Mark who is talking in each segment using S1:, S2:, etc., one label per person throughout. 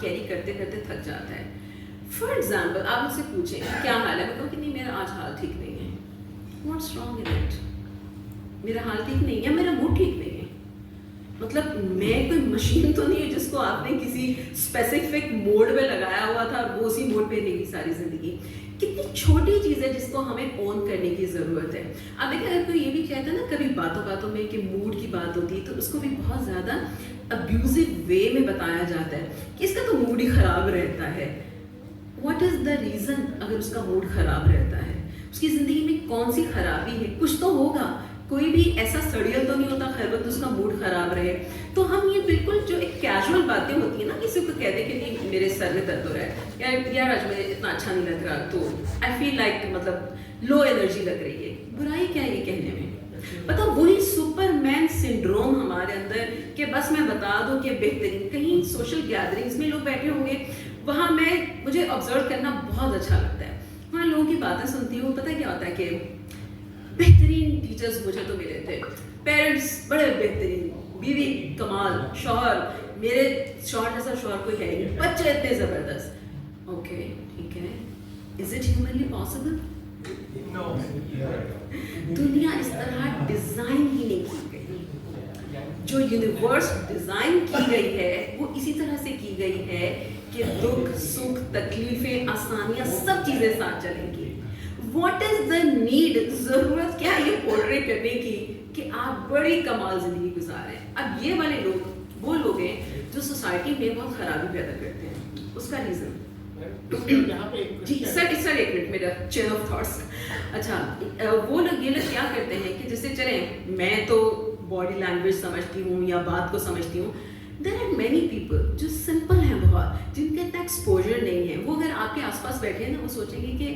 S1: Carry करते करते थक जाता है। फॉर एग्जाम्पल आप मुझसे पूछें क्या हाल है, मैं कहूँ कि नहीं मेरा आज हाल ठीक नहीं है। What's wrong in it? मेरा हाल ठीक नहीं है, मेरा मूड ठीक नहीं है। मतलब मैं कोई मशीन तो नहीं है जिसको आपने किसी स्पेसिफिक मोड में लगाया हुआ था और वो उसी मोड पे रहेगी सारी जिंदगी। कितनी छोटी चीज़ है जिसको हमें ऑन करने की ज़रूरत है। अब देखिए अगर कोई ये भी कहता है ना कभी बातों बातों में कि मूड की बात होती है, तो उसको भी बहुत ज़्यादा अब्यूजिव वे में बताया जाता है कि इसका तो मूड ही ख़राब रहता है। What is the reason? अगर उसका मूड ख़राब रहता है, उसकी ज़िंदगी में कौन सी खराबी है? कुछ तो होगा, कोई भी ऐसा सड़ियल तो नहीं होता हर वक्त उसका मूड खराब रहे। तो हम ये बिल्कुल जो एक कैजुअल बातें होती है ना, किसी को कहते कि नहीं मेरे सर में दर्द हो रहा है, यार आज मुझे इतना अच्छा नहीं लग रहा, तो आई फील लाइक मतलब लो एनर्जी लग रही है। बुराई क्या है ये कहने में? पता वही सुपरमैन सिंड्रोम हमारे अंदर कि बस मैं बता दूं कि बेहतरीन। कहीं सोशल गैदरिंग्स में लोग बैठे होंगे, वहाँ मुझे ऑब्जर्व करना बहुत अच्छा लगता है। वहाँ लोगों की बातें सुनती हूँ, पता क्या होता है कि बेहतरीन टीचर्स मुझे तो मिले थे, पेरेंट्स बड़े बेहतरीन, बीवी कमाल, शौहर मेरे शौहर जैसा शौहर कोई है नहीं, बच्चे इतने ज़बरदस्त। ओके ठीक है, इज इट ह्यूमनली पॉसिबल? दुनिया इस तरह डिज़ाइन ही नहीं की गई। जो यूनिवर्स डिज़ाइन की गई है वो इसी तरह से की गई है कि दुख सुख तकलीफ़ें आसानियाँ सब चीज़ें साथ चलेंगी। What is the need? ज़रूरत क्या है ये पोर्ट्रे करने की कि आप बड़ी कमाल ज़िंदगी गुजारें? अब ये वाले लोग वो लोग हैं जो सोसाइटी में बहुत खराबी पैदा करते हैं। उसका रीज़न जी सर एक मिनट, मेरा चेन ऑफ थॉट्स। अच्छा वो लोग ये लोग क्या करते हैं कि जैसे चलें मैं तो बॉडी लैंग्वेज समझती हूँ या बात को समझती हूँ, देयर आर मैनी पीपल जो सिंपल हैं बहुत, जिनका इतना एक्सपोजर नहीं है। वो अगर आपके आसपास बैठे हैं ना, वो सोचेंगे कि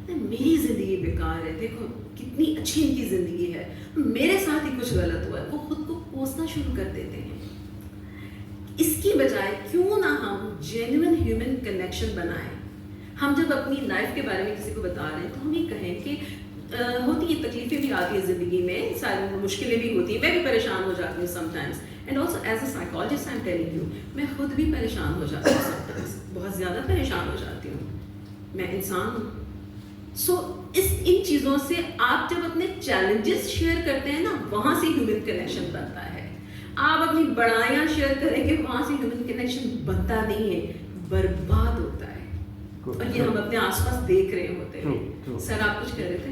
S1: मेरी ज़िंदगी बेकार है, देखो कितनी अच्छी इनकी ज़िंदगी है, मेरे साथ ही कुछ गलत हुआ है। वो खुद को कोसना शुरू कर देते हैं। इसकी बजाय क्यों ना हम जेन्युइन ह्यूमन कनेक्शन बनाएं। हम जब अपनी लाइफ के बारे में किसी को बता रहे हैं तो हम ये कहें कि होती है तकलीफ़ें भी आती है ज़िंदगी में, सारी मुश्किलें भी होती हैं, मैं भी परेशान हो जाती हूँ sometimes. And also as a psychologist I am telling you, मैं खुद भी परेशान हो जाती हूँ समटाइम्स, बहुत ज़्यादा परेशान हो जाती हूँ, मैं इंसान हूँ। इन चीज़ों से आप जब अपने चैलेंजेस शेयर करते हैं ना, वहाँ से ह्यूमन कनेक्शन बनता है। आप अपनी बड़ाइयाँ शेयर करेंगे, वहाँ से ह्यूमन कनेक्शन बनता नहीं है, बर्बाद होता है। और ये हम अपने आसपास देख रहे होते हैं। सर आप कुछ कह रहे थे?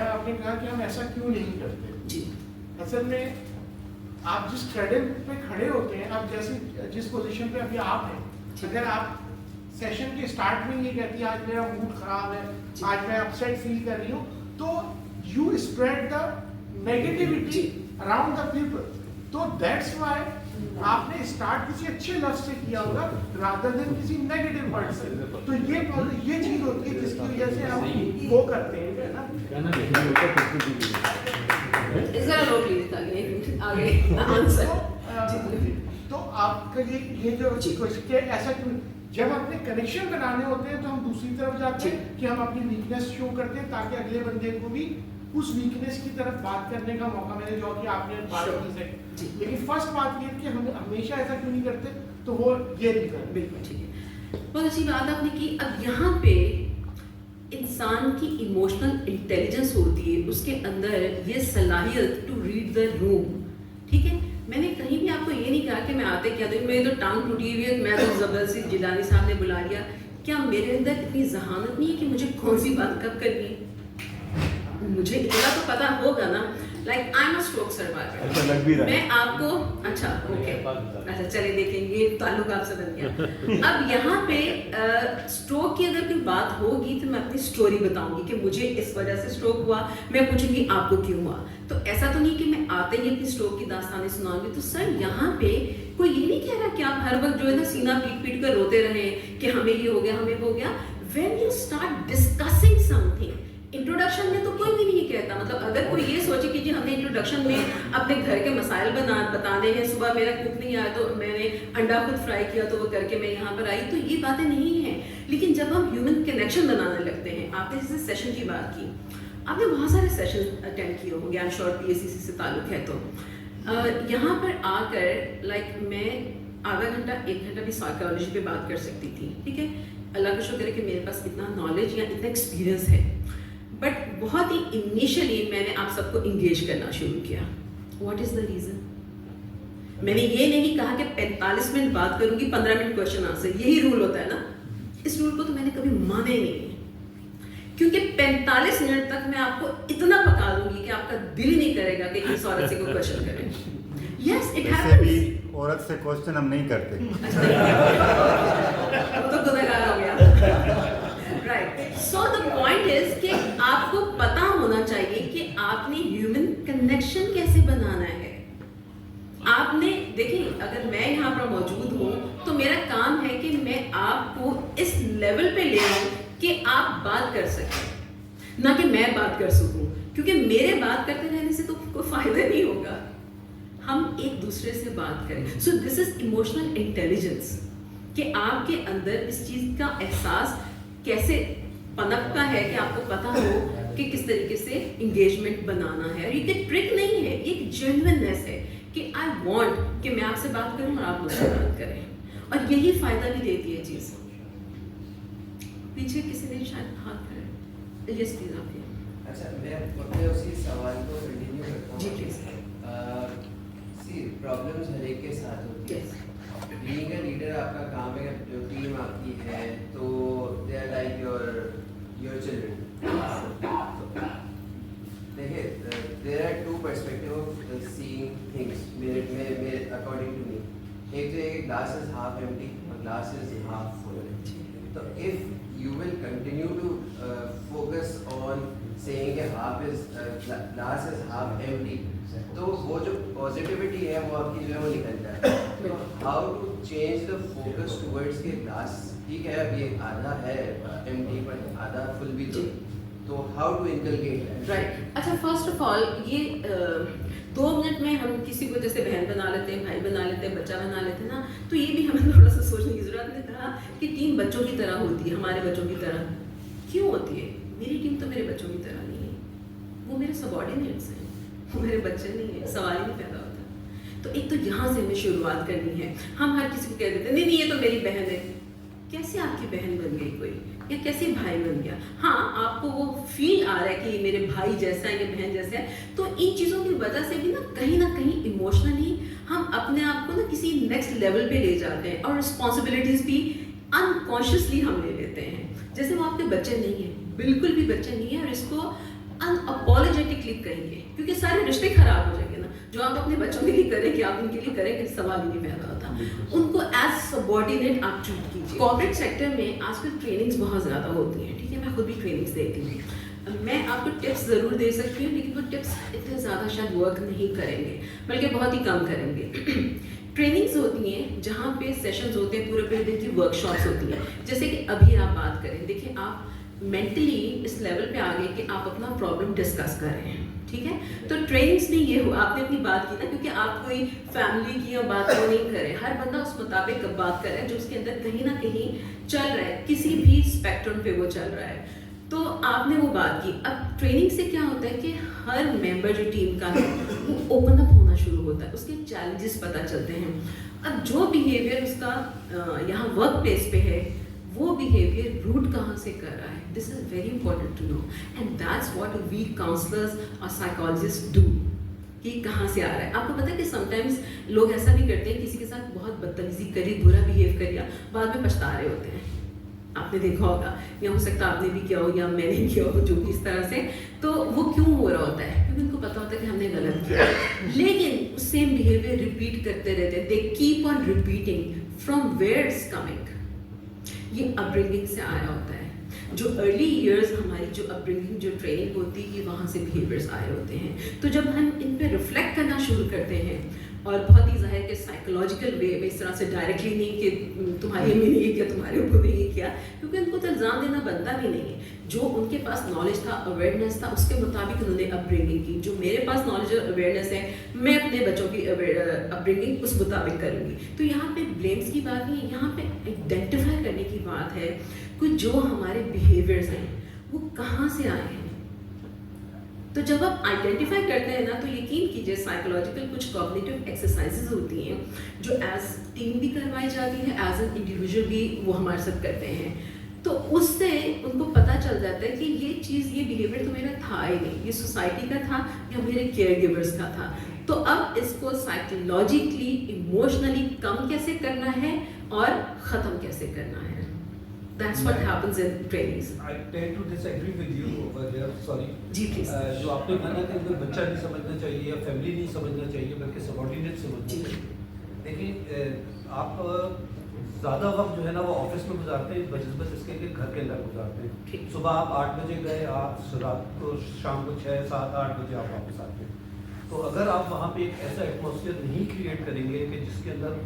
S2: आपने कहा कि हम ऐसा क्यों नहीं करते
S1: जी।
S2: असल में आप जिस क्रेडिट पे खड़े होते हैं, आप जैसे जिस पोजीशन पे अभी आप हैं, अगर आप सेशन के स्टार्ट में ये कहती है आज मेरा मूड खराब है, आज मैं अपसेट फील कर रही हूँ, तो you spread the negativity around the people. तो दैट्स व्हाई आपने स्टार्ट किसी अच्छे लफ्ज से किया होगा रादर देन किसी नेगेटिव वर्ड से। तो ये चीज होती है जिसकी वजह से हम वो करते हैं, है ना? तो आपका ये जो ऐसा क्यों, जब अपने कनेक्शन बनाने होते हैं तो हम दूसरी तरफ जाते हैं कि हम अपनी वीकनेस शो करते हैं ताकि अगले बंदे को भी उस वीकनेस की तरफ बात करने का मौका मिले, जो कि आपने बात की है। लेकिन फर्स्ट बात ये कि हम हमेशा ऐसा क्यों नहीं करते, तो वो ये नहीं करते।
S1: बिल्कुल ठीक है, बहुत अच्छी बात आपने की। अब यहाँ पे इंसान की इमोशनल इंटेलिजेंस होती है, उसके अंदर ये सलाहियत टू रीड द रूम। ठीक है, मैंने कहीं भी आपको ये नहीं कहा कि मैं आते क्या तो मेरी तो टांग टूटी हुई है, मैं तो ज़बरदस्ती जिलानी साहब ने बुला लिया। क्या मेरे अंदर इतनी जहानत नहीं है कि मुझे कौन सी बात कब करनी है? मुझे इतना तो पता होगा ना, like I am a stroke survivor. मैं आपको अच्छा ओके अच्छा चले देखेंगे, ताल्लुक आपसे बन गया। अब यहाँ पे स्ट्रोक की अगर कोई बात होगी तो मैं अपनी स्टोरी बताऊंगी कि मुझे इस वजह से स्ट्रोक हुआ, मैं पूछूंगी आपको क्यों हुआ। तो ऐसा तो नहीं कि मैं आते ही अपनी स्ट्रोक की दास्तानें सुनाऊंगी। तो सर यहाँ पे कोई ये नहीं कह रहा कि आप हर वक्त जो है ना सीना पीट पीट कर रोते रहे कि हमें ये हो गया हमें वो हो गया। When you start discussing something, introduction में तो कोई भी नहीं कहता, मतलब अगर कोई ये सोचे कि जी हमने इंट्रोडक्शन में अपने घर के मसाइल बताने हैं, सुबह मेरा कुक नहीं आया तो मैंने अंडा खुद फ्राई किया तो वो करके मैं यहाँ पर आई, तो ये बातें नहीं हैं। लेकिन जब हम ह्यूमन कनेक्शन बनाने लगते हैं, आपने जैसे सेशन की बात की, आपने बहुत सारे सेशन अटेंड किए होंगे, आई एम श्योर PACC से ताल्लुक है, तो यहाँ पर आकर लाइक मैं आधा घंटा 1 घंटा भी साइकोलॉजी पे बात कर सकती थी, ठीक है। अल्लाह का शुक्र है कि मेरे पास इतना नॉलेज या इतना एक्सपीरियंस है, बट बहुत ही इनिशियली मैंने आप सबको इंगेज करना शुरू किया। What is the reason? मैंने ये नहीं कहा कि 45 मिनट बात करूंगी, 15 मिनट क्वेश्चन आंसर, यही रूल होता है ना। इस रूल को तो मैंने कभी माना ही नहीं है, क्योंकि 45 मिनट तक मैं आपको इतना पका दूंगी कि आपका दिल ही नहीं करेगा कि इस औरत से कोई क्वेश्चन करें। Yes, it happens.
S3: औरत से क्वेश्चन हम नहीं करते।
S1: तो गुनहगार हो गया। Right, so the point is कि आपको पता होना चाहिए कि आपने ह्यूमन कनेक्शन कैसे बनाना है। आपने देखिए, अगर मैं यहाँ पर मौजूद हूँ तो मेरा काम है कि मैं आपको इस लेवल पे ले आऊँ कि आप बात कर सकें, ना कि मैं बात कर सकूँ, क्योंकि मेरे बात करते रहने से तो कोई फायदा नहीं होगा। हम एक दूसरे से बात करें। So this is emotional intelligence, कि आपके अंदर इस चीज़ का एहसास कैसे पनपता है कि आपको पता हो कि किस तरीके से इंगेजमेंट बनाना है। और ये ट्रिक नहीं है, एक जेन्युइननेस है कि आई वांट कि मैं आपसे बात करूं और आप मुझसे बात करें, और यही फायदा भी देती है चीज़। पीछे किसी ने शायद हाथ खड़े, यस प्लीज आप।
S4: अच्छा, मैं अपने उसी सवाल को कंटिन्यू करता हूँ।
S1: जी प्लीज।
S4: सी प्रॉब्लम्स हर एक के साथ होती है। बीइंग अ लीडर आपका काम है, जो टीम आपकी है तो they are like your children. देखिए, there are two perspective of seeing things मेरे अकॉर्डिंग टू मी। एक जो है ग्लास इज हाफ एम्प्टी और ग्लास इज हाफ फुल। तो if you will continue to focus on saying कि half is glass is half empty, तो वो जो positivity है वो आपकी जो है वो निकल जाए। तो how to change the focus towards के glass ठीक है, अब ये आधा है empty पर आधा full भी तो how to inculcate that?
S1: Right, अच्छा फर्स्ट ऑफ ऑल ये 2 मिनट में हम किसी को जैसे बहन बना लेते हैं, भाई बना लेते हैं, बच्चा बना लेते हैं ना, तो ये भी हमें थोड़ा सा सोचने की जरूरत है। कहा कि टीम बच्चों की तरह होती है, हमारे बच्चों की तरह क्यों होती है? मेरी टीम तो मेरे बच्चों की तरह नहीं है, वो मेरे सबॉर्डिनेट्स हैं, वो मेरे बच्चे नहीं है, सवाल ही नहीं पैदा होता। तो एक तो यहाँ से हमें शुरुआत करनी है। हम हर किसी को कह देते हैं नहीं नहीं ये तो मेरी बहन है। कैसे आपकी बहन बन गई कोई, या कैसे भाई बन गया? हाँ, आपको वो फील आ रहा है कि ये मेरे भाई जैसा है, ये बहन जैसा है, तो इन चीज़ों की वजह से भी ना कहीं इमोशनली हम अपने आप को ना किसी नेक्स्ट लेवल पे ले जाते हैं, और रिस्पॉन्सिबिलिटीज भी अनकॉन्शियसली हम ले लेते हैं। जैसे वो आपके बच्चे नहीं है, बिल्कुल भी बच्चे नहीं है, और इसको अनअपोलोजेटिकली कहेंगे, क्योंकि सारे रिश्ते खराब हो जाएंगे ना। जो आप अपने बच्चों के लिए करें कि आप उनके लिए करें, सवाल ही नहीं पैदा होता। उनको एज सबॉर्डिनेट आप ट्रीट कीजिए। कॉर्पोरेट सेक्टर में आजकल ट्रेनिंग्स बहुत ज़्यादा होती हैं, ठीक है, मैं खुद भी ट्रेनिंग्स देती हूँ। मैं आपको टिप्स ज़रूर दे सकती हूँ, लेकिन वो टिप्स इतने ज़्यादा शायद वर्क नहीं करेंगे, बल्कि बहुत ही कम करेंगे। ट्रेनिंग्स होती हैं जहाँ पे सेशंस होते हैं, पूरे दिन की वर्कशॉप्स होती हैं। जैसे कि अभी आप बात करें, देखिए आप मेंटली इस लेवल पे आ गए कि आप अपना प्रॉब्लम डिस्कस कर रहे हैं, ठीक है। तो ट्रेनिंग्स में ये हो, आपने अपनी बात की ना, क्योंकि आप कोई फैमिली की या बात को नहीं कर रहे, हर बंदा उस मुताबिक बात कर रहा है जो उसके अंदर कहीं ना कहीं चल रहा है, किसी भी स्पेक्ट्रम पे वो चल रहा है। तो आपने वो बात की। अब ट्रेनिंग से क्या होता है कि हर मेंबर जो टीम का है वो ओपन अप होना शुरू होता है, उसके चैलेंजेस पता चलते हैं। अब जो बिहेवियर उसका यहाँ वर्क प्लेस पे है, वो बिहेवियर रूट कहाँ से कर रहा है, this is very important to know, and that's what we counsellors और साइकोलॉजिस्ट डू, कि कहाँ से आ रहा है। आपको पता है कि समटाइम्स लोग ऐसा भी करते हैं, किसी के साथ बहुत बदतमीजी करी, बुरा बिहेव किया, बाद में पछता रहे होते हैं। आपने देखा होगा, या हो सकता है आपने भी किया हो या मैंने किया हो, जो भी इस तरह से। तो वो क्यों हो रहा होता है? क्योंकि उनको पता होता है कि हमने गलत किया, लेकिन सेम बिहेवियर रिपीट करते रहते हैं। They keep on repeating. From where it's coming? ये अपब्रिंगिंग से आया होता है। जो अर्ली ईयर्स हमारी जो अपब्रिंगिंग, जो ट्रेनिंग होती है, वहाँ से बिहेवियर्स आए होते हैं। तो जब हम इन पे रिफ्लेक्ट करना शुरू करते हैं, और बहुत ही जाहिर के साइकोलॉजिकल वे में, इस तरह से डायरेक्टली नहीं कि तुम्हारी अम्मी ने ये किया, तुम्हारे ऊपर ने ये किया, क्योंकि उनको तो इल्ज़ाम देना बनता भी नहीं है। जो उनके पास नॉलेज था, अवेयरनेस था, उसके मुताबिक उन्होंने अपब्रिंगिंग की। जो मेरे पास नॉलेज और अवेयरनेस है, मैं अपने बच्चों की अपब्रिंगिंग उस मुताबिक करूँगी। तो यहाँ पे ब्लेम्स की बात नहीं है, यहाँ पे आइडेंटिफाई करने की बात है कि जो हमारे बिहेवियर्स हैं वो कहाँ से आए हैं। तो जब आप आइडेंटिफाई करते हैं ना, तो यकीन कीजिए साइकोलॉजिकल कुछ कॉग्निटिव एक्सरसाइजेज होती हैं जो एज टीम भी करवाई जाती है, एज एन इंडिविजुअल भी वो हमारे साथ करते हैं। तो उससे उनको पता चल जाता है कि ये चीज़, ये बिहेवियर तो मेरा था ही नहीं, ये सोसाइटी का था या मेरे केयर गिवर्स का था। तो अब इसको साइकोलॉजिकली इमोशनली कम कैसे करना है और ख़त्म कैसे करना है। That's what happens in trainings.
S3: I tend to disagree with you over here. Sorry.
S1: जी प्लीज।
S3: जो आपने माना कि कोई बच्चा नहीं समझना चाहिए या फैमिली नहीं समझना चाहिए, बल्कि सबॉर्डिनेट समझना
S1: जी।
S3: चाहिए। देखिए, आप ज़्यादा वक्त जो है ना वो ऑफिस में गुजारते हैं बस इसके कि घर के अंदर गुजारते हैं।
S1: ठीक।
S3: सुबह आप 8 बजे गए, आप रात को शाम को 6, 7, 8 बजे आप वापस आते हैं। तो अगर आप वहाँ पे एक ऐसा एटमॉस्फेयर नहीं क्रिएट करेंगे कि जिसके अंदर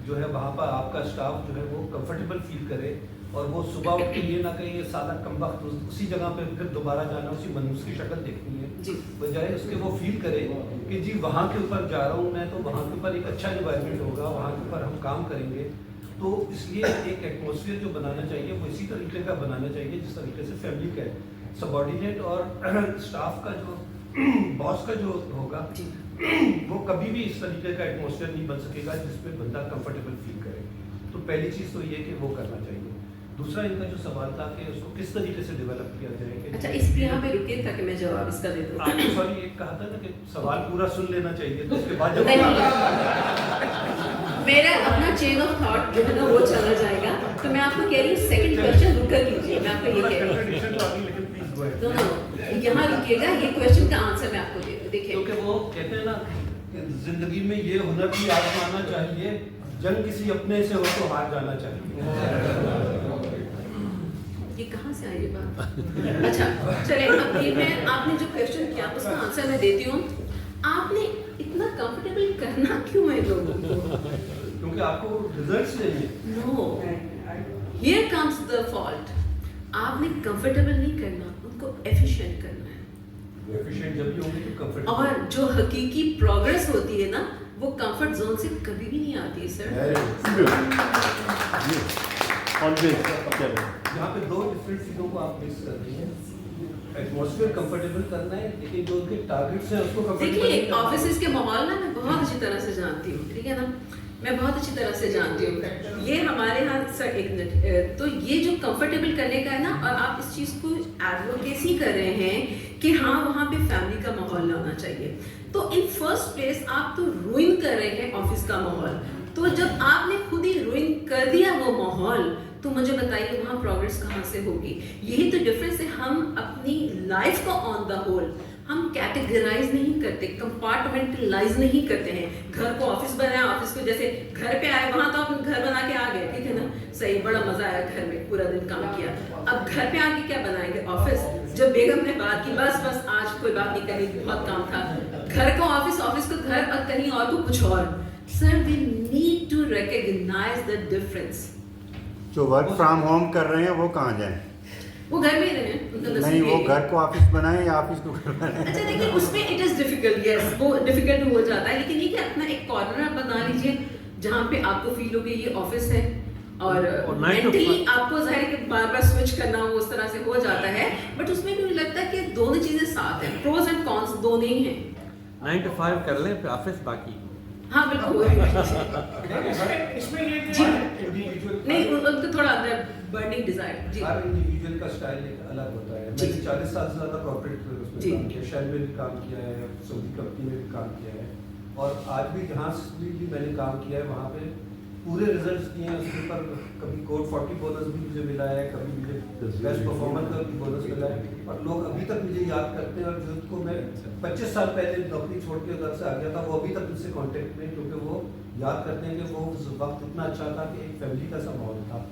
S3: जो है वहाँ पर आपका स्टाफ जो है वो कंफर्टेबल फील करे, और वो सुबह उठ के ये ना कहे ये साला कमबख्त उसी जगह पे फिर दोबारा जाना, उसी मनुष्य की शक्ल देखनी है,
S1: जी।
S3: बजाय उसके वो फील करे कि जी वहाँ के ऊपर जा रहा हूँ मैं, तो वहाँ के ऊपर एक अच्छा इन्वायरमेंट होगा, वहाँ के ऊपर हम काम करेंगे। तो इसलिए एक एटमॉस्फेयर जो बनाना चाहिए वो इसी तरीके का बनाना चाहिए जिस तरीके से फैमिली का है। सबॉर्डिनेट और स्टाफ का जो बॉस का जो होगा वो कभी भी इस तरीके का एटमॉस्फेयर नहीं बन सकेगा जिसपे बंदा कंफर्टेबल फील करे। तो पहली चीज़ तो ये कि वो करना चाहिए। दूसरा इनका जो सवाल था कि उसको किस तरीके से डेवलप किया जाए कि
S1: अच्छा, इस यहाँ पे रुकिए ताकि मैं जवाब इसका दे दूँ।
S3: आपने सॉरी एक कहा था ना कि सवाल पूरा सुन लेना चाहिए, तो उसके बाद
S1: नहीं,
S3: जवाब
S1: मेरा अपना चेन ऑफ थॉट जो है ना वो चला जाएगा। तो मैं आपको कह रही हूँ सेकंड क्वेश्चन रुक कर लीजिए, मैं आपको ये कह रही हूँ। तो यहाँ रुकिएगा, ये क्वेश्चन का आंसर मैं आपको दे दूँ। देखिए,
S3: क्योंकि वो कहते हैं ना कि जिंदगी में ये हुनर भी आजमाना चाहिए, जंग किसी अपने से हो तो हार जाना चाहिए।
S1: ये कहाँ से आई ये बात? अच्छा चले, अब ये मैं आपने जो क्वेश्चन किया उसका आंसर मैं देती हूँ। आपने इतना कंफर्टेबल करना क्यों है लोगों को?
S3: क्योंकि आपको रिजल्ट्स लेने हैं।
S1: No, here comes the fault. आपने कंफर्टेबल नहीं करना, उनको एफिशिएंट करना है।
S3: एफिशिएंट जब भी होंगे तो कंफर्टेबल।
S1: और जो हकीकी प्रोग्रेस होती है ना, वो कंफर्ट जोन से कभी भी नहीं आती है सर।
S3: यहाँ पे दो डिफरेंट चीज़ों को आप मिक्स कर रही हैं। एटमॉस्फेयर कंफर्टेबल करना है, लेकिन जो उनके टारगेट्स हैं उसको
S1: देखिए, ऑफिस के माहौल ना मैं बहुत अच्छी तरह से जानती हूँ, ठीक है ना, मैं बहुत अच्छी तरह से जानती हूँ। ये हमारे यहाँ सर एक मिनट, तो ये जो कंफर्टेबल करने का है ना, और आप इस चीज़ को एडवोकेसी कर रहे हैं कि हाँ वहाँ पे फैमिली का माहौल लाना चाहिए। तो इन फर्स्ट प्लेस आप तो रूइन कर रहे हैं ऑफिस का माहौल। तो जब आपने खुद ही रूइन कर दिया वो माहौल, तो मुझे बताइए वहाँ प्रोग्रेस कहाँ से होगी? यही तो डिफरेंस है। हम अपनी लाइफ को ऑन द होल हम कैटेगराइज नहीं करते, कंपार्टमेंटलाइज नहीं करते हैं। घर को ऑफिस बनाया, ऑफिस को जैसे घर पे आए वहां तो आप घर बना के आ गए, ठीक है ना, सही, बड़ा मजा आया घर में, पूरा दिन काम किया। अब घर पे आके क्या बनाएंगे? ऑफिस। जब बेगम ने बात की बस बस आज कोई बात नहीं करनी, बहुत काम था, घर को ऑफिस, ऑफिस को घर, और कहीं और को कुछ और। Sir we need to recognise the difference.
S5: जो वर्क फ्रॉम होम कर रहे हैं वो कहाँ जाएं?
S1: वो घर में ही रहे, उनका नसीब
S5: नहीं, वो
S1: यही है।
S5: घर को ऑफिस बनाएं या ऑफिस को घर बनाएं?
S1: अच्छा देखिए, उसमें इट इज डिफिकल्ट, यस वो डिफिकल्ट हो जाता है, लेकिन ये कि अपना एक कॉर्नर बना लीजिए जहाँ पे आपको फील हो कि ये ऑफिस है, और मेंटली आपको जाहिर है कि बार बार स्विच करना वो उस तरह से हो जाता है, बट उसमें भी मुझे लगता है कि दोनों चीजें साथ हैं, प्रोज एंड कॉन्स दोनों ही हैं।
S6: 9 to 5 कर लें, फिर ऑफिस बाकी।
S1: हाँ बिल्कुल।
S2: इसमें ये
S1: जी।
S2: इंडिविजुअल
S1: नहीं, उनको थोड़ा अंदर बर्निंग डिजायर। जी
S3: हर इंडिविजुअल का स्टाइल एक अलग होता है।
S1: जी।
S3: मैंने 40 साल से ज़्यादा कॉर्पोरेट उसमें
S1: जी।
S3: काम किया, शेल में भी काम किया है, सऊदी कंपनी में भी काम किया है, और आज भी जहाँ भी मैंने काम किया है वहाँ पे पूरे रिजल्ट्स दिए हैं। उसके ऊपर कभी कोड 40 बोनस भी मुझे मिला है, कभी मुझे बेस्ट परफॉर्मर का भी बोनस मिला है, और लोग अभी तक मुझे याद करते हैं। और जिनको मैं 25 साल पहले नौकरी छोड़ के उधर से आ गया था, वो अभी तक मुझसे कांटेक्ट में, क्योंकि वो याद करते हैं कि वो उस वक्त इतना अच्छा था कि एक फैमिली का सा माहौल था।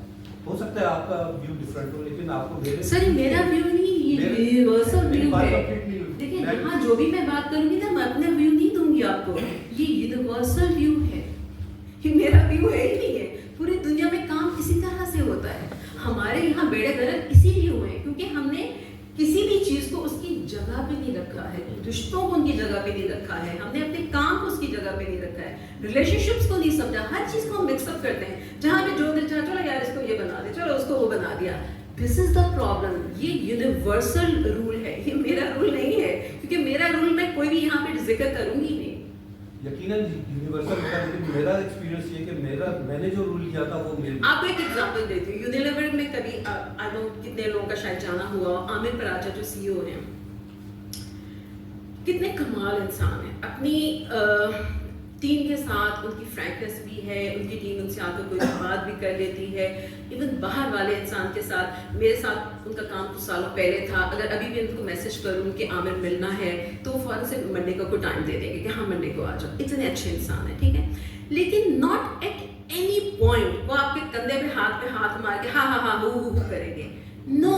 S3: हो सकता है आपका व्यू डिफरेंट हो, लेकिन आपको मेरे
S1: सर मेरा व्यू नहीं, ये यूनिवर्सल व्यू है।
S3: कंप्लीटली
S1: देखिए यहाँ जो भी मैं बात करूंगी ना, मैं अपना व्यू नहीं दूंगी आपको, ये यूनिवर्सल व्यू है, ये मेरा व्यू है ही नहीं है। पूरी दुनिया में काम इसी तरह से होता है। हमारे यहाँ बेड़े गलत इसीलिए हुए हैं क्योंकि हमने किसी भी चीज को उसकी जगह पे नहीं रखा है, रिश्तों को उनकी जगह पे नहीं रखा है, हमने अपने काम को उसकी जगह पे नहीं रखा है, रिलेशनशिप्स को नहीं समझा। हर चीज को हम मिक्सअप करते हैं, जहाँ पे जो दिल चाहा, चलो यार इसको ये बना दे, चलो उसको वो बना दिया। This is the problem. ये यूनिवर्सल रूल है, ये मेरा रूल नहीं है। क्योंकि मेरा रूल मैं कोई भी यहाँ पे जिक्र करूंगी नहीं।
S3: यकीनन यूनिवर्सल होता है, लेकिन मेरा एक्सपीरियंस ये कि मैंने जो रूल किया था वो मेरे
S1: आपको एक एग्जांपल देती हूँ। यूनिलीवर में कभी आई नो कितने लोगों का शायद जाना हुआ, आमिर पराचा जो CEO हैं, कितने कमाल इंसान है। अपनी टीम के साथ उनकी फ्रैंकनेस भी है, उनकी टीम उनसे आकर कोई बात भी कर लेती है। इवन बाहर वाले इंसान के साथ, मेरे साथ उनका काम कुछ सालों पहले था, अगर अभी भी उनको मैसेज करूँ कि आमिर मिलना है तो वो फौरन से मंडे को कोई टाइम दे देंगे कि हाँ मंडे को आ जाओ। इतने अच्छे इंसान है, ठीक है। लेकिन नॉट एट एनी पॉइंट वो आपके कंधे पे हाथ मार के हाँ हाँ हाँ हु करेंगे। No,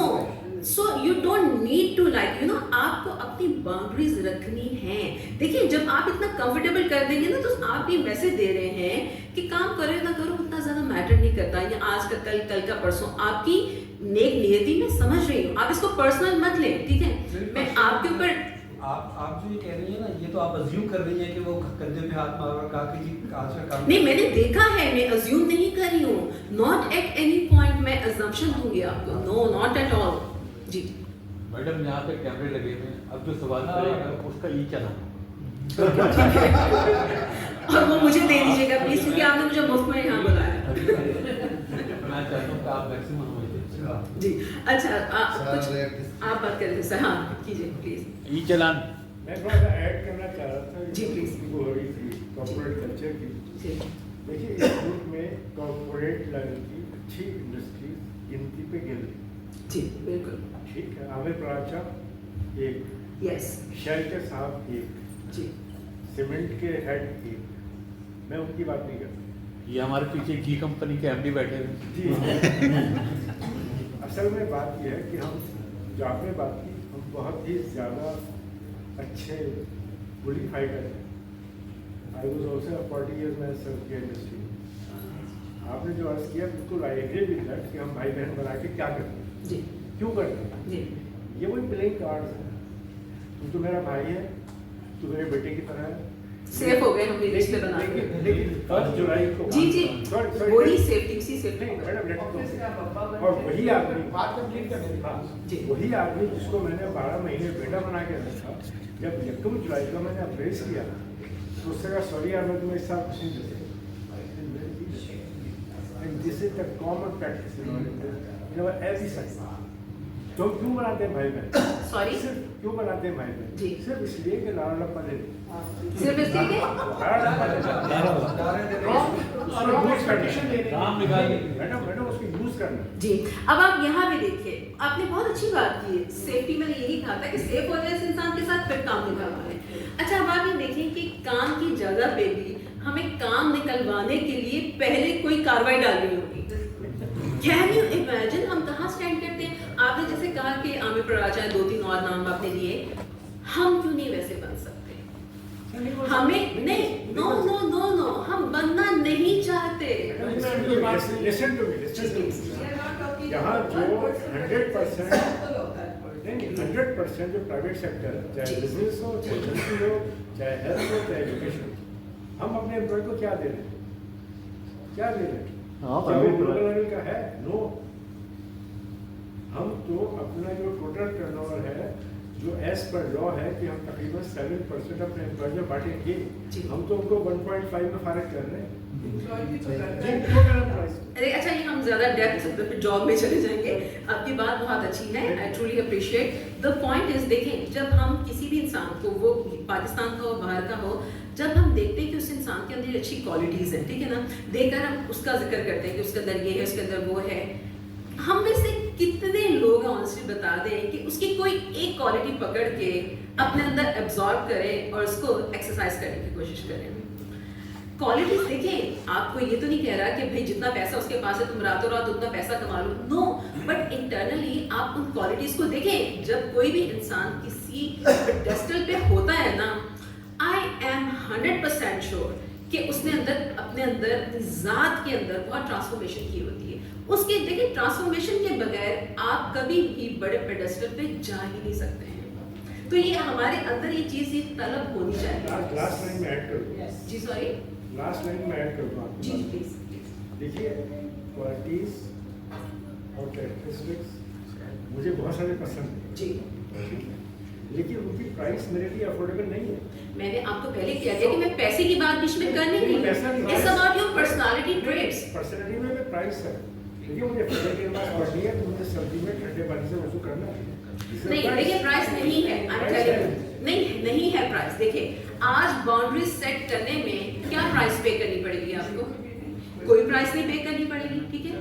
S1: so you don't need to like you know, आपको अपनी बाउंड्रीज रखनी है। देखिए जब आप इतना कंफर्टेबल कर देंगे ना, तो आप भी मैसेज दे रहे हैं कि काम करो या ना करो उतना ज्यादा मैटर नहीं करता, या आज का कल का परसों। आपकी नेक नियति मैं समझ रही हूँ, आप इसको पर्सनल मत लें, ठीक है। मैं आपके ऊपर
S3: आप जो ये कह रही है ना, ये तो आप अज्यूम कर रही है कि वो कंधे पे हाथ मार कहा कि जी आज का काम
S1: नहीं, मैंने देखा है, मैं अज्यूम नहीं कर रही हूँ। नॉट एट एनी पॉइंट मैं अजम्पशन दूंगी आपको, नो नॉट एट ऑल। जी
S7: मैडम, यहाँ पे कैमरे लगे हुए हैं, अब जो सवाल करेगा उसका ई चला
S1: और वो मुझे दे दीजिएगा प्लीज, क्योंकि आपने मुझे मुफ्त में यहाँ बुलाया।
S7: मैं चाहता हूँ कि आप मैक्सिमम हो
S1: जी अच्छा, आप बात करें सर, हाँ कीजिए प्लीज।
S7: ई चलान
S8: मैं थोड़ा सा ऐड करना चाह रहा था
S1: जी, प्लीज।
S8: वो हो रही थी कॉर्पोरेट कल्चर की।
S1: जी
S8: देखिए इस ग्रुप में कॉर्पोरेट लेवल की अच्छी इंडस्ट्री गिनती पे गिर रही,
S1: जी बिल्कुल,
S8: ठीक है। आमिर पराचा एक,
S1: यस
S8: शेल के साहब एक,
S1: जी
S8: सीमेंट के हेड एक, मैं उनकी बात नहीं करता।
S7: ये हमारे पीछे घी कंपनी के MD बैठे हुए हैं।
S8: जी असल में बात यह है कि हम जो आपने बात की, हम बहुत ही ज़्यादा अच्छे बुली फाइटर हैं। आई वॉज ऑल्सो 40 years में सर्व किया इंडस्ट्री। आपने जो अर्ज किया बिल्कुल आई एग्री विद दैट कि हम भाई बहन बना के क्या करते हैं,
S1: जी
S8: क्यों करते हैं।
S1: जी
S8: ये वही प्लेइंग कार्ड्स है। तू तो मेरा भाई है, तू मेरे बेटे की तरह है।
S1: सेफ हो गए हम भी रिश्ते बना के।
S8: लेकिन 1 जुलाई को
S1: जी जी
S8: Sorry,
S1: वही सेफ्टी, उसी सेफ्टी
S8: नहीं मैडम let it go। और वही आदमी बात कंप्लीट करने के बाद
S1: जी।
S8: वही आदमी जिसको मैंने 12 महीने बेटा बना के रखा, जब 1 जुलाई को मैंने अप्रेस किया तो उससे कहा सॉरी यार मैं तुम्हें इस साल कुछ नहीं दे सकता। And this is the common practice in our every side. तो क्यों बनाते हैं भाई बहन?
S1: सॉरी
S8: सिर्फ क्यों बनाते हैं भाई बहन?
S1: जी।
S8: सिर्फ इसलिए कि लाड़ा लप्पा दे दे।
S1: सिर्फ इसलिए कि
S8: लाड़ा लप्पा दे दे। उसको यूज करना।
S7: काम निकाल
S8: मैडम उसको यूज करना।
S1: जी अब आप यहाँ पे देखिए, आपने बहुत अच्छी बात की है। सेफ्टी मैंने यही कहा था कि सेफ हो जाए इस इंसान के साथ, फिर काम निकलवाए। अच्छा अब आप ये देखिए कि काम की जगह पे भी हमें काम निकलवाने के लिए पहले कोई कार्रवाई डालनी होगी। कैन यू इमेजिन हम कहाँ स्टैंड करते हैं? आपने जैसे कहा कि आमिर पराचा 2-3 और नाम आपने लिए, हम क्यों नहीं वैसे बन सकते? हमें नहीं, नो नो नो नो, हम बनना नहीं चाहते।
S8: Listen to me। यहाँ जो 100% नहीं 100% जो प्राइवेट सेक्टर है, चाहे बिजनेस हो, चाहे इंडस्ट्री हो, चाहे हेल्थ हो, चाहे एजुकेशन हो, हम अपने एम्प्लॉय को क्या दे रहे हैं? क्या दे रहे हैं? क्या वो ग्लोबल लेवल का है? नो। हम तो अपना जो टोटल टर्नओवर है, जो एज पर लॉ है कि हम तकरीबन 7% अपने एम्प्लॉय में बांटेंगे, हम तो उनको 1.5 में फारग कर रहे हैं।
S1: अरे अच्छा, ये हम ज्यादा डेप्थ जॉब में चले जाएंगे। आपकी बात बहुत अच्छी है, I truly appreciate. The point is, देखें जब हम किसी भी इंसान को, वो पाकिस्तान का हो बाहर का हो, जब हम देखते हैं कि उस इंसान के अंदर अच्छी क्वालिटीज हैं, ठीक है ना, देखकर हम उसका जिक्र करते हैं कि उसके अंदर ये है, उसके अंदर वो है। हम में से कितने लोग ऑनेस्टली बता दें कि उसकी कोई एक क्वालिटी पकड़ के अपने अंदर एब्जॉर्ब करें और उसको एक्सरसाइज करने की कोशिश करें। क्वालिटीज देखें, आपको ये तो नहीं कह रहा कि भाई जितना पैसा उसके पास है तुम रातों रात उतना पैसा कमा लो, नो, बट इंटरनली आप उन क्वालिटीज को देखें। जब कोई भी इंसान किसी पेडेस्टल पे होता है ना, आई एम 100% श्योर कि उसने अपने अंदर अपनी जात के अंदर बहुत ट्रांसफॉर्मेशन की होती है। उसके देखिए, ट्रांसफॉर्मेशन के बगैर आप कभी भी बड़े पेडेस्टल पे जा ही नहीं सकते हैं। तो ये हमारे अंदर ये चीज ये तलब होनी चाहिए।
S8: लास्ट लाइन में ऐड करूँ।
S1: जी सॉरी,
S8: लास्ट लाइन में ऐड करूँ
S1: जी
S8: आपको।
S1: प्लीज।
S8: देखिए क्वालिटीज और कैरेक्टरिस्टिक्स मुझे बहुत सारे पसंद हैं,
S1: जी
S8: ठीक है। लेकिन उनकी प्राइस मेरे लिए अफोर्डेबल नहीं है।
S1: मैंने आपको पहले कह दिया कि मैं पैसे की बात बीच में करनी नहीं
S8: पैसा नहीं
S1: है। It's about your personality traits.
S8: Personality में प्राइस है, देखिए मुझे फैमिली के पास पढ़नी है तो मुझे सर्दी में ठंडे पानी से वजू करना है।
S1: नहीं, देखिए प्राइस नहीं है, I'm telling you, नहीं है प्राइस। देखिए आज बाउंड्री सेट करने में क्या प्राइस पे करनी पड़ेगी आपको? कोई प्राइस नहीं पे करनी पड़ेगी, ठीक है?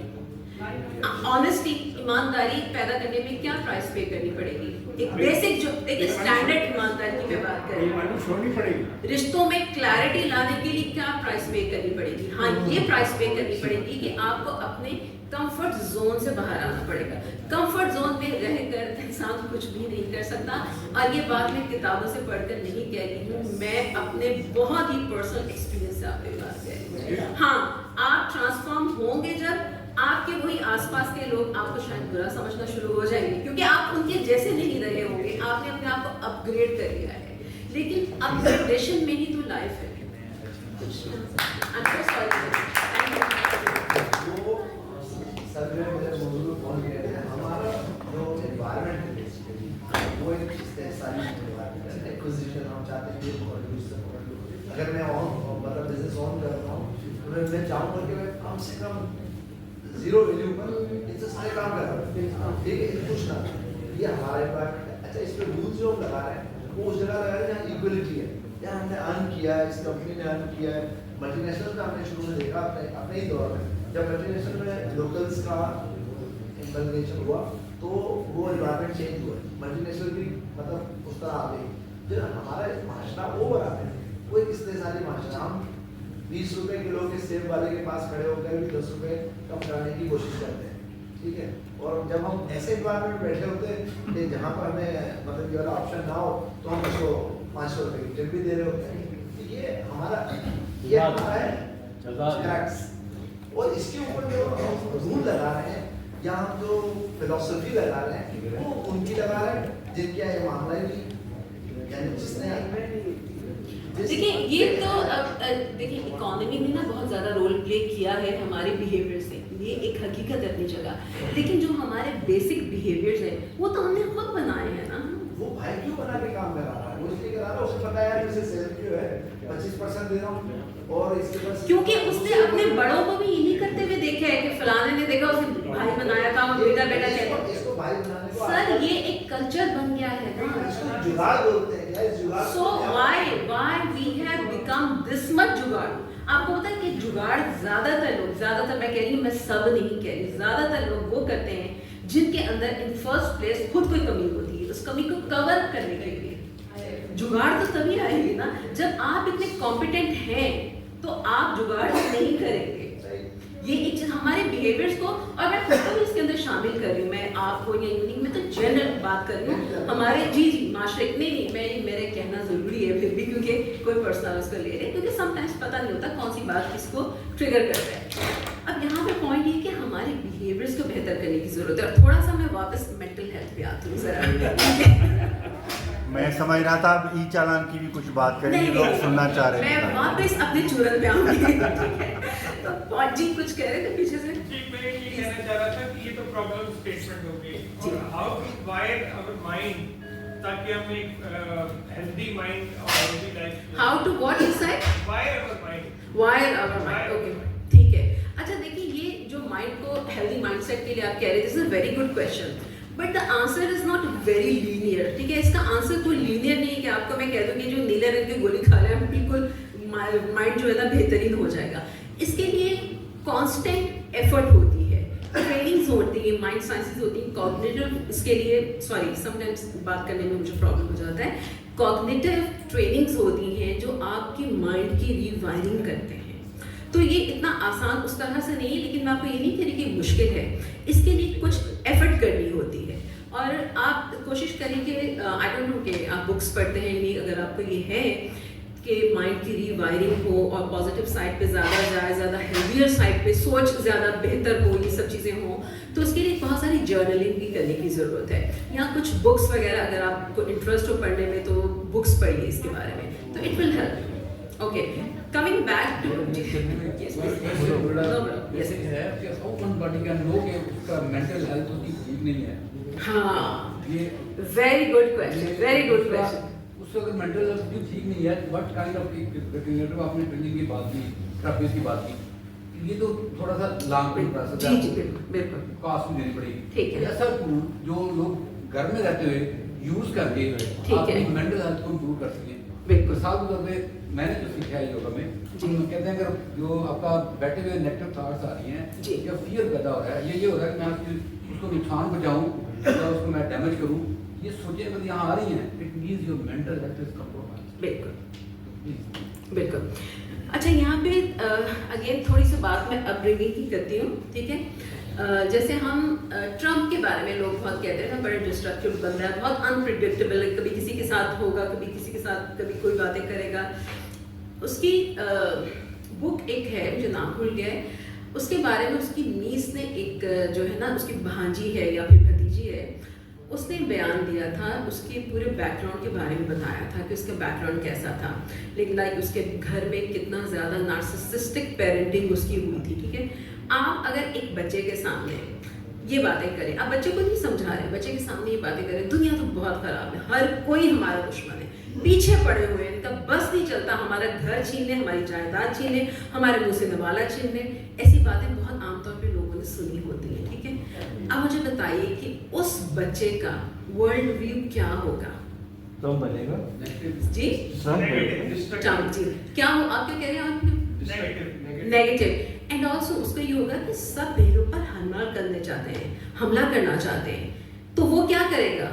S1: ऑनेस्टी, ईमानदारी पैदा करने में क्या प्राइस पे करनी पड़ेगी? एक बेसिक जो देखिए स्टैंडर्ड ईमानदारी की मैं बात कर रही हूँ।
S8: छोड़नी पड़ेगी।
S1: रिश्तों में क्लैरिटी लाने के लिए क्या प्राइस पे करनी पड़ेगी? हाँ, ये प्राइस पे करनी पड़ेगी कि आपको अपने कंफर्ट जोन से बाहर आना पड़ेगा। कंफर्ट जोन में रहकर इंसान कुछ भी नहीं कर सकता। और ये बात मैं किताबों से पढ़कर नहीं कह रही हूँ, मैं अपने बहुत ही पर्सनल एक्सपीरियंस से आपको बात कह रही हूँ। हाँ, आप ट्रांसफॉर्म होंगे जब आपके वही आसपास के लोग आपको शायद बुरा समझना शुरू हो जाएंगे, क्योंकि आप उनके जैसे नहीं रहे होंगे, आपने अपने आप को अपग्रेड कर लिया है। लेकिन अपग्रेडेशन में ही तो लाइफ है।
S4: सर ने मुझे मौजूद फोन किया था, हमारा जो एनवायरनमेंट है वो एक सारी एनवायरनमेंट एक्विजिशन हम चाहते हैं कि अगर मैं मतलब बिजनेस ऑन कर रहा हूँ तो मैं चाहूँगा कि मैं कम से कम जीरो वैल्यू पर इनसे सारे काम कर रहा हूँ, ठीक है? कुछ ना ये हमारे पास अच्छा इस पर रूल्स जो हम लगा रहे हैं वो उस जगह लगा रहे हैं जहाँ इक्वलिटी है, जहाँ हमने अर्न किया है, इस कंपनी ने अर्न किया है। मल्टीनेशनल में हमने शुरू में देखा अपने ही दौर में जब मल्टीनेशनल में लोकल्स का इन्वॉल्वेशन हुआ तो वो एनवायरनमेंट चेंज हुआ, मल्टीनेशनल भी मतलब उस तरह आ गई। जो हमारा माशरा वो बना है वो एक इस्तेसाली माशरा, हम 20 रुपए किलो के सेब वाले के पास खड़े होकर भी 10 रुपए कम कराने की कोशिश करते हैं, ठीक है? और जब हम ऐसे एनवायरनमेंट में बैठे होते हैं जहाँ पर हमें मतलब ये वाला ऑप्शन ना हो तो हम उसको 500 रुपए की टिप भी दे रहे होते हैं। ये हमारा है टैक्स, और इसके ऊपर जो रूल लगा रहे हैं या हम जो फिलोसफी लगा रहे हैं वो उनकी लगा रहे हैं जिनकी ये मामला ही यानी जिसने
S1: देखिए ये तो देखिए इकोनॉमी ने ना बहुत ज़्यादा रोल प्ले किया है हमारे बिहेवियर से, ये एक हकीकत है अपनी जगह। लेकिन जो हमारे बेसिक बिहेवियर्स हैं वो तो हमने खुद बनाए हैं ना।
S4: वो भाई क्यों बना के काम कर रहा है? वो इसलिए कर रहा है उसे पता है यार इसे सेल क्यों है 25% दे रहा हूँ और इसके पास
S1: क्योंकि उसने अपने बड़ों को भी यही करते हुए देखा है कि फलाने ने देखा उसे भाई बनाया था और बेटा बेटा कहते हैं।
S4: इसको भाई बनाने को
S1: सर ये एक कल्चर बन गया है ना,
S4: इसको जुगाड़ बोलते हैं क्या? इस जुगाड़
S1: so why we have become this much jugaad. आपको पता है कि जुगाड़ ज्यादातर मैं कह रही हूँ, मैं सब नहीं कह रही, ज्यादातर लोग वो करते हैं जिनके अंदर इन फर्स्ट प्लेस खुद कोई कमी होती है, उस कमी को कवर करने के लिए जुगाड़ तो तभी आएगी ना जब आप इतने कॉम्पिटेंट हैं, तो आप जुगाड़ नहीं करेंगे। ये एक चीज हमारे बिहेवियर्स को, और मैं खुद को भी इसके अंदर शामिल कर रही हूँ, मैं आपको या यूनिक में तो जनरल बात कर रही हूँ हमारे जी माशरे। नहीं मैं मेरे कहना जरूरी है फिर भी, क्योंकि कोई पर्सनल उसको ले रहे, क्योंकि समटाइम्स पता नहीं होता कौन सी बात किसको ट्रिगर करता है। अब यहाँ पे पॉइंट ये कि हमारे बिहेवियर्स को बेहतर करने की जरूरत है। और थोड़ा सा मैं वापस मेंटल हेल्थ पे आती हूँ जरा।
S5: मैं समझ रहा था अब ई चालान की भी कुछ बात करेंगे, लोग सुनना चाह रहे
S1: मैं
S5: थे।
S1: वापस अपने चूरन पे आऊंगी। तो जी कुछ कह रहे थे पीछे से।
S2: जी मैं ये कहना चाह रहा था कि ये तो प्रॉब्लम स्टेटमेंट हो गई, और how to wire our mind ताकि हम एक हेल्दी माइंड और healthy life
S1: how to what you said
S2: wire our mind
S1: okay ठीक है। अच्छा देखिए ये जो माइंड को हेल्दी माइंडसेट के लिए आप कह रहे थे, this is a very good question, but the answer is not very linear, ठीक है? इसका आंसर कोई लीनियर नहीं है कि आपको मैं कह दूं कि जो नीले रंग की गोली खा रहे हैं बिल्कुल माइंड जो है ना बेहतरीन हो जाएगा। इसके लिए कांस्टेंट एफर्ट होती है, ट्रेनिंग्स होती है, माइंड साइंसेस होती हैं, कॉग्निटिव इसके लिए समटाइम्स बात करने में मुझे प्रॉब्लम हो जाता है, कॉग्निटिव ट्रेनिंग्स होती हैं जो आपके माइंड की रीवायरिंग करते हैं। तो ये इतना आसान उस तरह से नहीं है, लेकिन मैं आपको ये नहीं कह रही कि मुश्किल है, इसके लिए कुछ एफर्ट करनी होती है। और आप कोशिश करें कि आई डोंट नो कि आप बुक्स पढ़ते हैं नहीं, अगर आपको ये है कि माइंड की रीवायरिंग हो और पॉजिटिव साइड पे ज़्यादा जाए, ज़्यादा हेल्दियर साइड पे सोच ज़्यादा बेहतर हो, ये सब चीज़ें हों, तो उसके लिए बहुत सारी जर्नलिंग भी करने की ज़रूरत है। या कुछ बुक्स वगैरह अगर आपको इंटरेस्ट हो पढ़ने में तो बुक्स पढ़िए इसके बारे में, तो it will help. Okay coming back to
S9: है कि how one body can know कि उसका मेंटल हेल्थ उसकी ठीक नहीं है।
S1: हाँ
S7: ये
S1: very good question, very good question.
S7: उससे अगर मेंटल हेल्थ भी ठीक नहीं है, व्हाट काइंड ऑफ आपने ट्रेनिंग की बात की, थेरेपी की बात की, ये तो थोड़ा सा लॉन्ग टर्म प्रोसेस
S1: जी जी बिल्कुल बिल्कुल
S7: कॉस्ट भी देनी पड़ेगी।
S1: ठीक है।
S7: ऐसा टूल जो लोग घर में रहते हुए यूज करके
S1: ठीक है।
S7: अपनी मेंटल हेल्थ को इम्प्रूव कर सकें।
S1: बिल्कुल।
S7: मिसाल के तौर पे मैंने जो सीखा है योगा में,
S1: जी।
S7: हम कहते हैं अगर जो आपका बैठे हुए नेगेटिव थॉट्स आ रही
S1: जी।
S7: हैं या फियर पैदा हो रहा है, ये हो रहा है कि मैं उसको नुकसान पहुंचाऊं या उसको मैं डैमेज करूं, ये सोचें अगर यहाँ आ रही हैं, it means your mental health is compromised.
S1: बिल्कुल बिल्कुल। अच्छा, यहाँ पे अगेन थोड़ी सी बात मैं अपब्रिंगिंग की करती हूँ, ठीक है। जैसे हम ट्रम्प के बारे में लोग बहुत कहते हैं ना, बड़े डिस्ट्रक्टिव बंदा है, बहुत अनप्रिडिक्टेबल है, कभी किसी के साथ होगा, कभी किसी के साथ, कभी कोई बातें करेगा। उसकी बुक एक है, मुझे नाम भूल गया है, उसके बारे में उसकी नीस ने एक जो है ना, उसकी भांजी है या फिर भतीजी है, उसने बयान दिया था, उसके पूरे बैकग्राउंड के बारे में बताया था कि उसका बैकग्राउंड कैसा था, लेकिन लाइक उसके घर में कितना ज़्यादा नार्सिसिस्टिक पेरेंटिंग उसकी हुई थी, ठीक है। आप अगर एक बच्चे के सामने ये बातें करें, आप बच्चे को नहीं समझा रहे, बच्चे के सामने ये बातें करें, दुनिया तो बहुत ख़राब है, हर कोई हमारा दुश्मन है, पीछे पड़े हुए हैं, इनका बस नहीं चलता, हमारा घर छीन ले, हमारी जायदाद छीन ले, हमारे मुँह से नवाला छीन ले, ऐसी बातें बहुत आमतौर पर लोगों ने सुनी होती हैं, ठीक है। अब मुझे बताइए कि उस बच्चे का वर्ल्ड व्यू क्या होगा?
S8: तो बनेगा
S1: जी
S8: सब बनेगा।
S1: चाम जी, क्या हो, आप क्या कह रहे हैं? आप नेगेटिव। एंड ऑल्सो उसका ये होगा कि सब मेरे ऊपर हमला करने चाहते हैं, हमला करना चाहते हैं, तो वो क्या करेगा?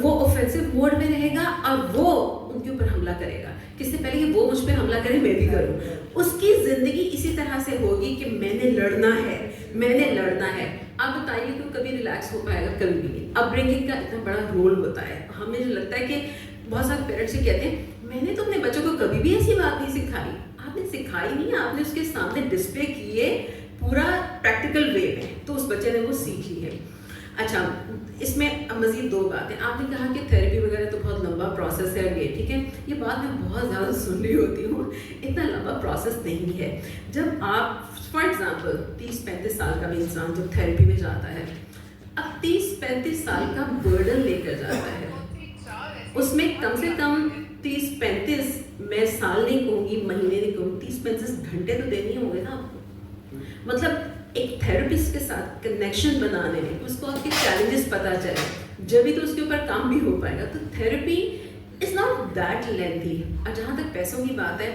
S1: वो ऑफेंसिव मोड में रहेगा और वो उनके ऊपर हमला करेगा। किससे पहले कि वो मुझ पर हमला करे, मैं भी करूं। उसकी जिंदगी इसी तरह से होगी कि मैंने लड़ना है, मैंने लड़ना है। आप बताइए तो कभी रिलैक्स हो पाएगा? कभी भी नहीं। अपब्रिंगिंग का इतना बड़ा रोल होता है। हमें जो लगता है कि बहुत सारे पेरेंट्स से कहते हैं मैंने तो अपने बच्चों को कभी भी ऐसी बात नहीं सिखाई। आपने सिखाई नहीं, आपने उसके सामने डिस्प्ले किए पूरा प्रैक्टिकल वे में, तो उस बच्चे ने वो सीख ली है। अच्छा, इसमें मज़ीद दो बातें। आपने कहा कि थेरेपी वगैरह तो बहुत लंबा प्रोसेस है ये, ठीक है। ये बात मैं बहुत ज़्यादा सुन रही होती हूँ, इतना लंबा प्रोसेस नहीं है। जब आप फॉर एग्जांपल 30-35 साल का भी इंसान जब थेरेपी में जाता है, अब 30-35 साल का बर्डन लेकर जाता है, उसमें कम से कम 30-35, मैं साल नहीं कहूँगी, महीने नहीं कहूँगी, 30-35 घंटे तो देने होंगे ना आपको। मतलब एक थेरेपिस्ट के साथ कनेक्शन बनाने में उसको आपके चैलेंजेस पता चले, जब भी तो उसके ऊपर काम भी हो पाएगा। तो therapy is not that lengthy. और जहाँ तक पैसों की बात है,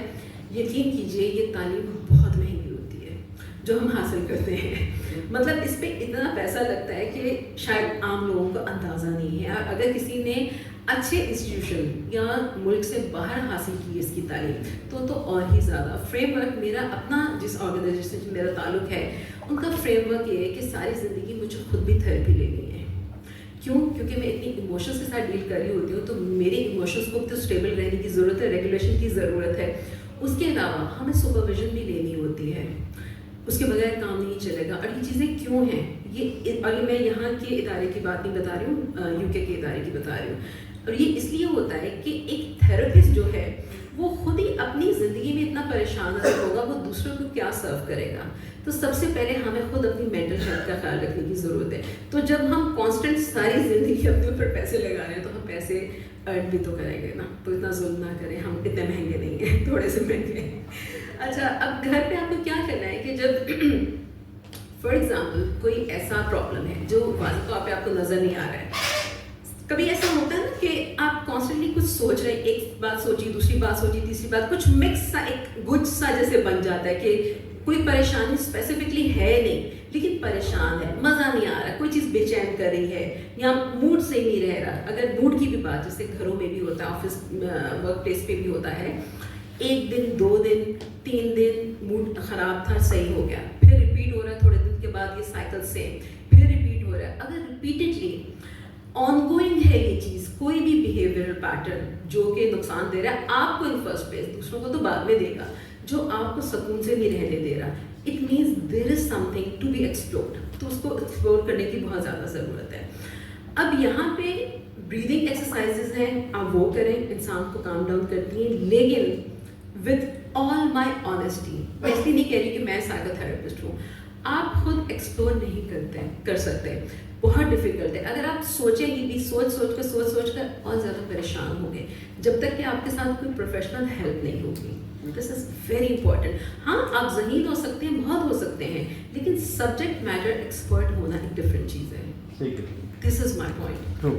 S1: यकीन कीजिए ये तालीम बहुत महंगी होती है जो हम हासिल करते हैं। मतलब इस पर इतना पैसा लगता है कि शायद आम लोगों को अंदाज़ा नहीं है। अगर किसी ने अच्छे इंस्टीट्यूशन या मुल्क से बाहर हासिल की इसकी तालीम तो और ही ज़्यादा। फ्रेमवर्क मेरा अपना, जिस ऑर्गेनाइजेशन से मेरा ताल्लुक है, उनका फ्रेमवर्क ये है कि सारी ज़िंदगी मुझे खुद भी थेरेपी लेनी है। क्यों? क्योंकि मैं इतनी इमोशंस के साथ डील कर रही होती हूँ, तो मेरे इमोशंस को तो स्टेबल रहने की ज़रूरत है, रेगुलेशन की ज़रूरत है। उसके अलावा हमें सुपरविजन भी लेनी होती है, उसके बगैर काम नहीं चलेगा। और ये चीज़ें क्यों हैं, ये अभी मैं यहाँ के इदारे की बात नहीं बता रही हूँ, यूके के इदारे की बता रही हूँ। और ये इसलिए होता है कि एक थेरेपिस्ट जो है वो खुद ही अपनी ज़िंदगी में इतना परेशान होगा, वो दूसरों को क्या सर्व करेगा। तो सबसे पहले हमें खुद अपनी मेंटल हेल्थ का ख्याल रखने की ज़रूरत है। तो जब हम कांस्टेंट सारी ज़िंदगी अपने ऊपर पैसे लगा रहे हैं, तो हम पैसे अर्न भी तो करेंगे ना। तो इतना जुल्म ना करें, हम इतने महंगे नहीं हैं, थोड़े से महंगे। अच्छा, अब घर पे आपको क्या करना है कि जब फॉर एग्जाम्पल कोई ऐसा प्रॉब्लम है जो वाज़ेह तौर पे आपको नज़र नहीं आ रहा है। कभी ऐसा होता है ना कि आप कॉन्स्टेंटली कुछ सोच रहे हैं, एक बात सोची, दूसरी बात सोची, तीसरी बात, कुछ मिक्स सा एक गुच्छ सा जैसे बन जाता है कि कोई परेशानी स्पेसिफिकली है नहीं, लेकिन परेशान है, मज़ा नहीं आ रहा, कोई चीज़ बेचैन कर रही है या मूड से ही नहीं रह रहा। अगर मूड की भी बात, जैसे घरों में भी होता है, ऑफिस वर्क प्लेस पे भी होता है, 1 दिन 2 दिन 3 दिन मूड ख़राब था, सही हो गया, फिर रिपीट हो रहा है, थोड़े दिन के बाद ये साइकिल सेम फिर रिपीट हो रहा है। अगर रिपीटेडली ऑनगोइंग है ये चीज़, कोई भी बिहेवियरल पैटर्न जो कि नुकसान दे रहा है आपको इन फर्स्ट प्लेस, दूसरों को तो बाद में देगा, जो आपको सुकून से नहीं रहने दे रहा, it means there is something to be explored. तो उसको एक्सप्लोर करने की बहुत ज़्यादा ज़रूरत है। अब यहाँ पे ब्रीदिंग एक्सरसाइजेज हैं, आप वो करें, इंसान को काम डाउन करती हैं, लेकिन विद ऑल माई ऑनेस्टी, मैं इसलिए नहीं कह रही कि मैं साइकोथेरेपिस्ट हूँ। आप खुद एक्सप्लोर नहीं कर सकते, बहुत डिफिकल्ट है। अगर आप सोचेंगे भी सोच कर और ज़्यादा परेशान होंगे जब तक कि आपके साथ कोई प्रोफेशनल हेल्प नहीं होगी। This is very important. हाँ, आप ज़हीन हो सकते हैं, बहुत हो सकते हैं, लेकिन सब्जेक्ट मैटर एक्सपर्ट होना एक डिफरेंट चीज़ है।
S8: ठीक है।
S1: This is my point.
S8: True.